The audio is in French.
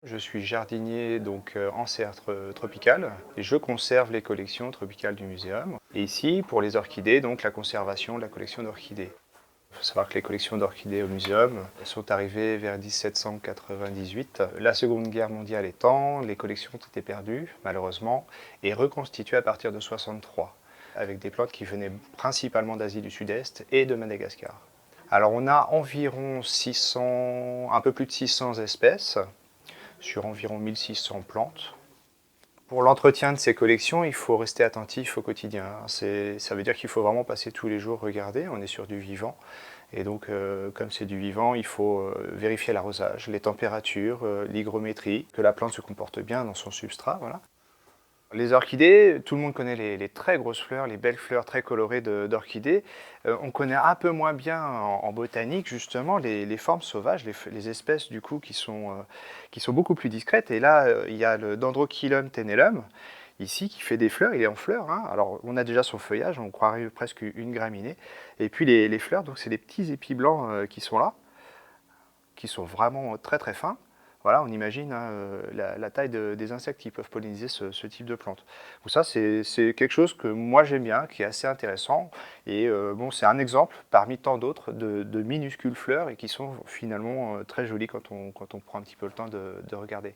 Je suis jardinier en serre tropicale et je conserve les collections tropicales du muséum. Et ici, pour les orchidées, donc la conservation de la collection d'orchidées. Il faut savoir que les collections d'orchidées au muséum sont arrivées vers 1798. La Seconde Guerre mondiale étant, les collections ont été perdues, malheureusement, et reconstituées à partir de 63, avec des plantes qui venaient principalement d'Asie du Sud-Est et de Madagascar. Alors on a environ 600, un peu plus de 600 espèces, sur environ 1600 plantes. Pour l'entretien de ces collections, il faut rester attentif au quotidien. Ça veut dire qu'il faut vraiment passer tous les jours regarder, on est sur du vivant. Et donc, comme c'est du vivant, il faut vérifier l'arrosage, les températures, l'hygrométrie, que la plante se comporte bien dans son substrat. Voilà. Les orchidées, tout le monde connaît les très grosses fleurs, les belles fleurs très colorées d'orchidées. On connaît un peu moins bien en botanique justement les formes sauvages, les espèces du coup qui sont beaucoup plus discrètes. Et là, il y a le Dendrochilum tenellum, ici, qui fait des fleurs, il est en fleurs. Hein. Alors on a déjà son feuillage, on croirait presque une graminée. Et puis les fleurs, donc c'est des petits épis blancs qui sont là, qui sont vraiment très très fins. Voilà, on imagine hein, la taille des insectes qui peuvent polliniser ce type de plante. Donc ça, c'est quelque chose que moi j'aime bien, qui est assez intéressant. Et bon, c'est un exemple parmi tant d'autres de minuscules fleurs et qui sont finalement très jolies quand on prend un petit peu le temps de regarder.